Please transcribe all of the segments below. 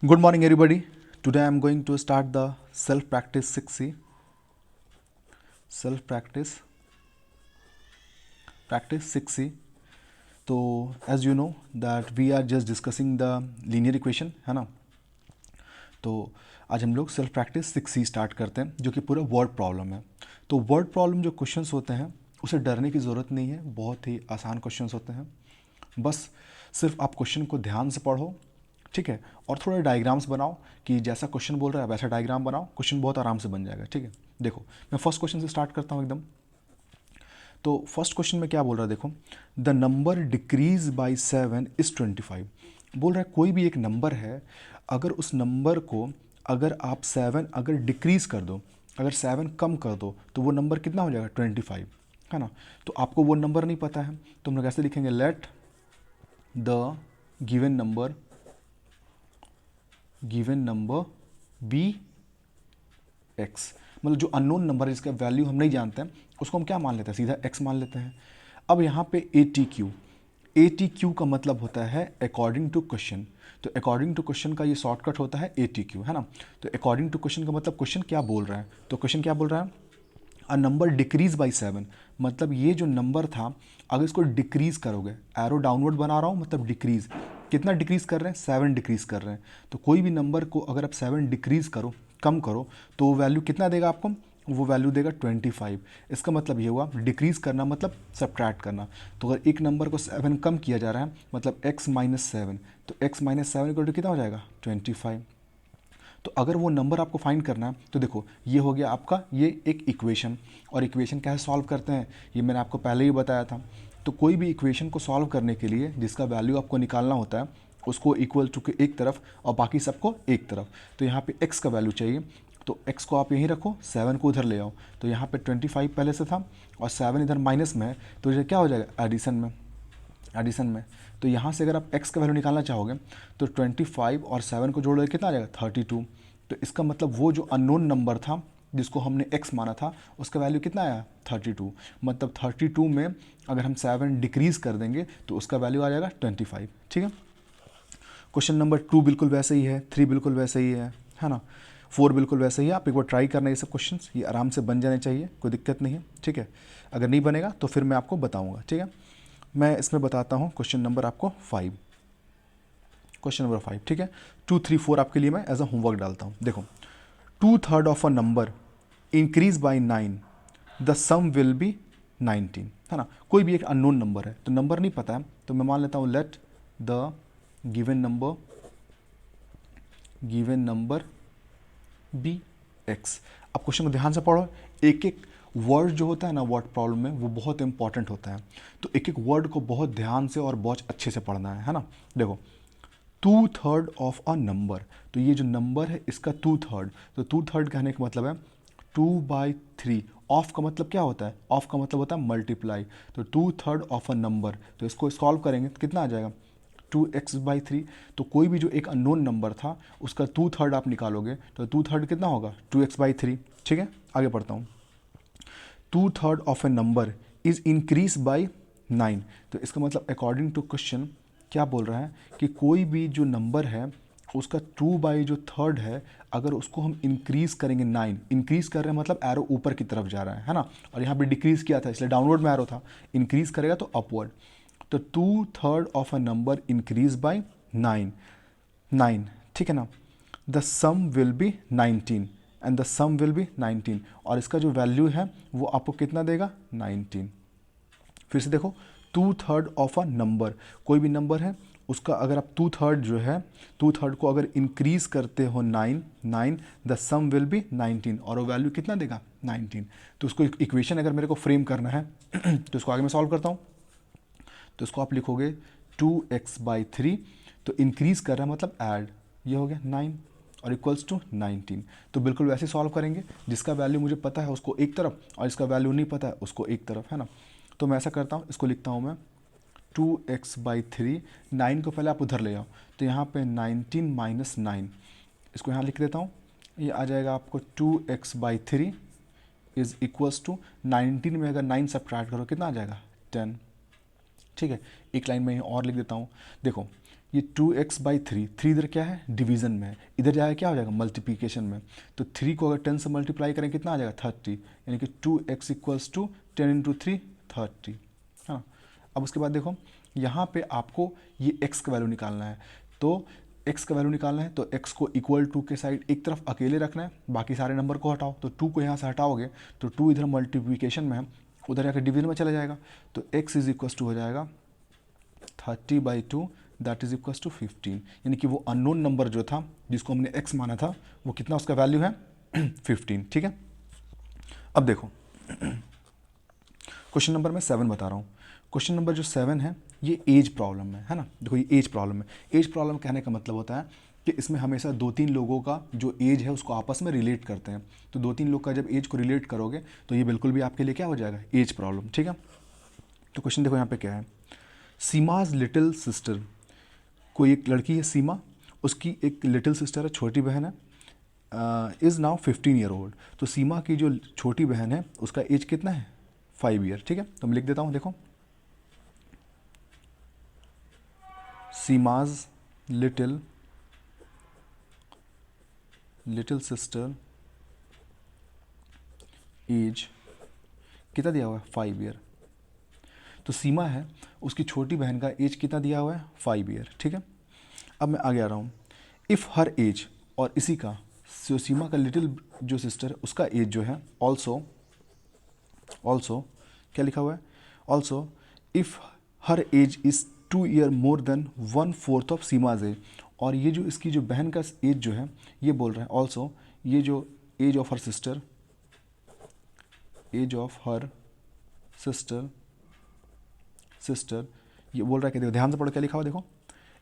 Good morning, everybody. Today I am going to start the self practice 6C. Self practice 6C. तो as you know that we are just discussing the linear equation, है ना। तो आज हम लोग self practice 6C start करते हैं, जो कि पूरा वर्ड प्रॉब्लम है। तो वर्ड प्रॉब्लम जो क्वेश्चंस होते हैं उसे डरने की ज़रूरत नहीं है, बहुत ही आसान क्वेश्चंस होते हैं। बस सिर्फ आप क्वेश्चन को ध्यान से पढ़ो, ठीक है, और थोड़े डायग्राम्स बनाओ कि जैसा क्वेश्चन बोल रहा है वैसा डायग्राम बनाओ, क्वेश्चन बहुत आराम से बन जाएगा, ठीक है। देखो मैं फर्स्ट क्वेश्चन से स्टार्ट करता हूँ एकदम। तो फर्स्ट क्वेश्चन में क्या बोल रहा है, देखो, the number decrease by 7 is 25। बोल रहा है कोई भी एक नंबर है, अगर उस नंबर को अगर आप 7 अगर डिक्रीज़ कर दो, अगर 7 कम कर दो तो वो नंबर कितना हो जाएगा 25, है ना। तो आपको वो नंबर नहीं पता है तो हम लोग कैसे लिखेंगे, let the given number be x. मतलब जो अननोन नंबर है जिसका वैल्यू हम नहीं जानते हैं उसको हम क्या मान लेते हैं, सीधा एक्स मान लेते हैं। अब यहाँ पे ए टी क्यू का मतलब होता है अकॉर्डिंग टू क्वेश्चन। तो अकॉर्डिंग टू क्वेश्चन का ये शॉर्टकट होता है ए टी क्यू, है ना। तो अकॉर्डिंग टू क्वेश्चन का मतलब क्वेश्चन क्या बोल रहा है, तो क्वेश्चन क्या बोल रहा है, अ नंबर डिक्रीज बाई 7। मतलब ये जो नंबर था अगर इसको डिक्रीज करोगे, एरो डाउनवर्ड बना रहा हूँ मतलब डिक्रीज, कितना डिक्रीज कर रहे हैं, 7 डिक्रीज कर रहे हैं। तो कोई भी नंबर को अगर आप 7 डिक्रीज करो, कम करो, तो वो वैल्यू कितना देगा आपको, वो वैल्यू देगा 25। इसका मतलब ये हुआ डिक्रीज करना मतलब सब्ट्रैक्ट करना। तो अगर एक नंबर को 7 कम किया जा रहा है मतलब x माइनस 7, तो x माइनस 7 इक्वल टू कितना हो जाएगा 25। तो अगर वो नंबर आपको फाइंड करना है तो देखो ये हो गया आपका ये एक इक्वेशन। और इक्वेशन कैसे सॉल्व करते हैं ये मैंने आपको पहले ही बताया था। तो कोई भी इक्वेशन को सॉल्व करने के लिए जिसका वैल्यू आपको निकालना होता है उसको इक्वल टू के एक तरफ और बाकी सबको एक तरफ। तो यहाँ पे x का वैल्यू चाहिए, तो x को आप यहीं रखो, 7 को उधर ले आओ। तो यहाँ पे 25 पहले से था और 7 इधर माइनस में है, तो ये क्या हो जाएगा एडिशन में। तो यहाँ से अगर आप x का वैल्यू निकालना चाहोगे तो 25 और 7 को जोड़ोगे कितना आ जाएगा 32। तो इसका मतलब वो जो अननोन नंबर था जिसको हमने x माना था उसका वैल्यू कितना आया 32। मतलब 32 में अगर हम 7 डिक्रीज कर देंगे तो उसका वैल्यू आ जाएगा 25, ठीक है। क्वेश्चन नंबर 2 बिल्कुल वैसे ही है, 3 बिल्कुल वैसे ही है ना, 4 बिल्कुल वैसे ही है। आप एक बार ट्राई करना ये सब क्वेश्चंस, ये आराम से बन जाने चाहिए, कोई दिक्कत नहीं है, ठीक है। अगर नहीं बनेगा तो फिर मैं आपको बताऊंगा, ठीक है। मैं इसमें बताता हूँ क्वेश्चन नंबर आपको 5, क्वेश्चन नंबर 5, ठीक है। 2, 3, 4 आपके लिए मैं एज अ होमवर्क डालता हूँ। देखो 2/3 of a number increase by 9, the sum will be 19, है ना। कोई भी एक अननोन नंबर है तो नंबर नहीं पता है तो मैं मान लेता हूँ let the given number be x. अब क्वेश्चन को ध्यान से पढ़ो, एक एक वर्ड जो होता है ना वर्ड प्रॉब्लम में वो बहुत इंपॉर्टेंट होता है। तो एक एक वर्ड को बहुत ध्यान से और बहुत अच्छे से पढ़ना है ना। देखो 2/3 ऑफ अ नंबर, तो ये जो नंबर है इसका 2/3, तो 2/3 कहने का मतलब है 2/3। ऑफ का मतलब क्या होता है, ऑफ का मतलब होता है मल्टीप्लाई। तो 2/3 ऑफ अ नंबर, तो इसको सॉल्व करेंगे तो कितना आ जाएगा 2x/3। तो कोई भी जो एक अननोन नंबर था उसका 2/3 आप निकालोगे तो 2/3 कितना होगा 2x/3, ठीक है। आगे पढ़ता हूँ, 2/3 of A number is increase by 9। तो इसका मतलब अकॉर्डिंग टू क्वेश्चन क्या बोल रहा है कि कोई भी जो नंबर है उसका 2/3 है, अगर उसको हम इंक्रीज़ करेंगे 9, इंक्रीज़ कर रहे हैं मतलब एरो ऊपर की तरफ जा रहा है ना। और यहाँ पे डिक्रीज़ किया था इसलिए डाउनवर्ड में एरो था, इंक्रीज़ करेगा तो अपवर्ड। तो 2/3 of a number increase by 9, ठीक है ना। The sum will be 19 and the sum will be 19, और इसका जो वैल्यू है वो आपको कितना देगा 19। फिर से देखो 2/3 ऑफ अ नंबर, कोई भी नंबर है उसका अगर आप 2/3 जो है 2/3 को अगर इंक्रीज करते हो 9, द सम विल बी 19, और वो वैल्यू कितना देगा 19। तो उसको इक्वेशन अगर मेरे को फ्रेम करना है तो इसको आगे मैं सॉल्व करता हूँ। तो इसको आप लिखोगे 2x/3, तो इंक्रीज कर रहा है मतलब ऐड, ये हो गया 9 और इक्वल्स टू 19। तो बिल्कुल वैसे सॉल्व करेंगे, जिसका वैल्यू मुझे पता है उसको एक तरफ और जिसका वैल्यू नहीं पता है उसको एक तरफ, है ना। तो मैं ऐसा करता हूँ, इसको लिखता हूँ मैं 2x/3, 9 को पहले आप उधर ले आओ, तो यहाँ पे 19 माइनस 9, इसको यहाँ लिख देता हूँ, ये आ जाएगा आपको 2x/3 इज इक्वल्स टू 19 में अगर 9 सब्ट्रैक्ट करो कितना आ जाएगा 10, ठीक है। एक लाइन में और लिख देता हूँ, देखो ये 2x/3, 3 इधर क्या है डिवीज़न में है, इधर जाएगा क्या हो जाएगा मल्टीप्लिकेशन में। तो 3 को अगर 10 से मल्टीप्लाई करें कितना आ जाएगा 30, यानी कि 2x = 10 × 3 30। हाँ, अब उसके बाद देखो यहाँ पे आपको ये x का वैल्यू निकालना है। तो x का वैल्यू निकालना है तो x को इक्वल टू के साइड एक तरफ अकेले रखना है, बाकी सारे नंबर को हटाओ। तो 2 को यहाँ से हटाओगे तो 2 इधर मल्टीप्लिकेशन में है, उधर जाकर डिवीजन में चला जाएगा। तो x = हो जाएगा 30/2 दैट इज इक्वल्स टू 15, यानी कि वो अननोन नंबर जो था जिसको हमने x माना था वो कितना उसका वैल्यू है 15। ठीक है, अब देखो क्वेश्चन नंबर मैं 7 बता रहा हूँ। क्वेश्चन नंबर जो 7 है ये एज प्रॉब्लम है ना। देखो ये एज प्रॉब्लम है। एज प्रॉब्लम कहने का मतलब होता है कि इसमें हमेशा 2-3 लोगों का जो एज है उसको आपस में रिलेट करते हैं। तो 2-3 लोग का जब एज को रिलेट करोगे तो ये बिल्कुल भी आपके लिए क्या हो जाएगा एज प्रॉब्लम। ठीक है, तो क्वेश्चन देखो यहाँ पे क्या है, सीमाज लिटिल सिस्टर, कोई एक लड़की है सीमा, उसकी एक लिटिल सिस्टर है छोटी बहन है, इज़ नाउ 15 ईयर ओल्ड। तो सीमा की जो छोटी बहन है उसका एज कितना है 5 ईयर। ठीक है, तो मैं लिख देता हूँ, देखो सीमाज लिटिल सिस्टर एज कितना दिया हुआ है 5 ईयर। तो सीमा है उसकी छोटी बहन का एज कितना दिया हुआ है 5 ईयर। ठीक है, अब मैं आगे आ रहा हूँ। इफ़ हर एज, और इसी का जो सीमा का लिटिल जो सिस्टर है उसका एज जो है ऑल्सो क्या लिखा हुआ है also if her age is 2 year more than 1/4 of Seema's age. और ये जो इसकी जो बहन का एज जो है ये बोल रहा है ऑल्सो ये जो एज ऑफ हर सिस्टर ये बोल रहा है कि देखो ध्यान से पढ़ो क्या लिखा हुआ देखो,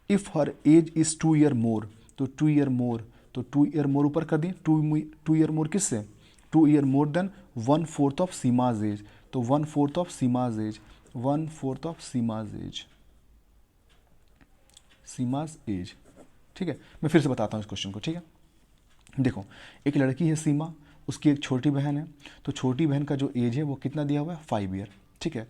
if her age is 2 year more, तो 2 ईयर मोर, तो 2 ईयर मोर ऊपर कर दिए, 2 ईयर मोर किससे 2 year more than 1/4 of Seema's age. तो 1/4 ऑफ सीमाज एज। ठीक है, मैं फिर से बताता हूँ इस क्वेश्चन को। ठीक है, देखो एक लड़की है सीमा, उसकी एक छोटी बहन है, तो छोटी बहन का जो एज है वो कितना दिया हुआ है 5 ईयर। ठीक है,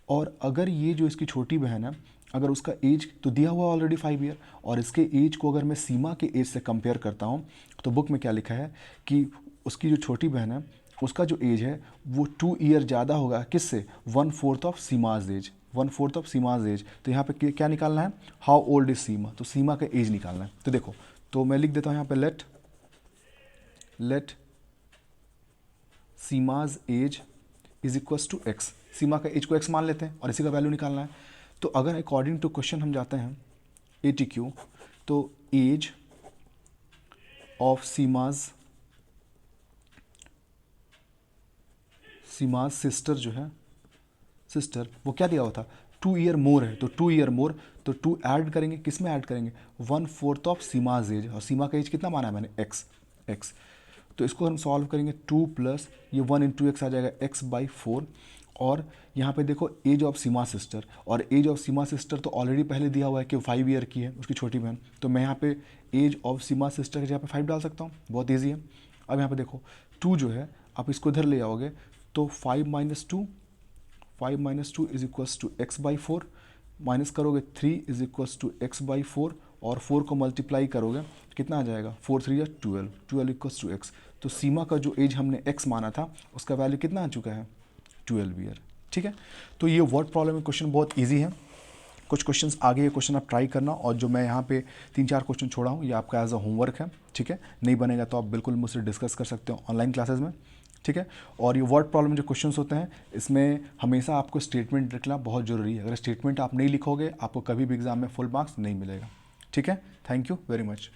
और अगर ये जो इसकी छोटी बहन है अगर उसका एज तो दिया हुआ ऑलरेडी 5 ईयर, और इसके एज को अगर मैं सीमा के एज से कंपेयर करता हूँ तो बुक में क्या लिखा है कि उसकी जो छोटी बहन है उसका जो एज है वो 2 ईयर ज़्यादा होगा किससे 1/4 of Seema's as. 1/4 of Seema's age, तो यहाँ पे क्या निकालना है हाउ ओल्ड इज सीमा, तो सीमा का एज निकालना है। तो देखो तो मैं लिख देता हूँ यहाँ पे let Seema's age is equals to x. Seema का एज को एक्स मान लेते हैं और इसी का वैल्यू निकालना है। तो अगर अकॉर्डिंग टू क्वेश्चन हम जाते हैं ATQ, तो एज ऑफ सीमाज सिस्टर जो है सिस्टर वो क्या दिया हुआ था 2 ईयर मोर है, तो 2 ईयर मोर, तो 2 ऐड करेंगे, किस में ऐड करेंगे 1/4 ऑफ सीमाज एज, और सीमा का एज कितना माना है मैंने एक्स। तो इसको हम सॉल्व करेंगे 2 प्लस ये 1 × x आ जाएगा x/4, और यहाँ पे देखो एज ऑफ सीमा सिस्टर, और एज ऑफ सीमा सिस्टर तो ऑलरेडी पहले दिया हुआ है कि 5 ईयर की है उसकी छोटी बहन, तो मैं यहाँ पे एज ऑफ सीमा सिस्टर के जगह पे 5 डाल सकता हूँ, बहुत ईजी है। अब यहाँ पे देखो 2 जो है आप इसको इधर ले आओगे तो 5 - 2 is equals to x/4, minus करोगे 3 इज इक्वल्स टू x/4, और 4 को मल्टीप्लाई करोगे कितना आ जाएगा 4 × 3 = 12 इक्वल्स टू x। तो सीमा का जो एज हमने x माना था उसका वैल्यू कितना आ चुका है 12 ईयर। ठीक है, तो ये वर्ड प्रॉब्लम में क्वेश्चन बहुत इजी है। कुछ क्वेश्चंस आगे ये क्वेश्चन आप ट्राई करना, और जो मैं यहाँ पे 3-4 क्वेश्चन छोड़ा हूँ ये आपका एज अ होमवर्क है। ठीक है, नहीं बनेगा तो आप बिल्कुल मुझसे डिस्कस कर सकते हो ऑनलाइन क्लासेस में। ठीक है, और ये वर्ड प्रॉब्लम जो क्वेश्चंस होते हैं इसमें हमेशा आपको स्टेटमेंट लिखना बहुत ज़रूरी है। अगर स्टेटमेंट आप नहीं लिखोगे आपको कभी भी एग्जाम में फुल मार्क्स नहीं मिलेगा। ठीक है, थैंक यू वेरी मच।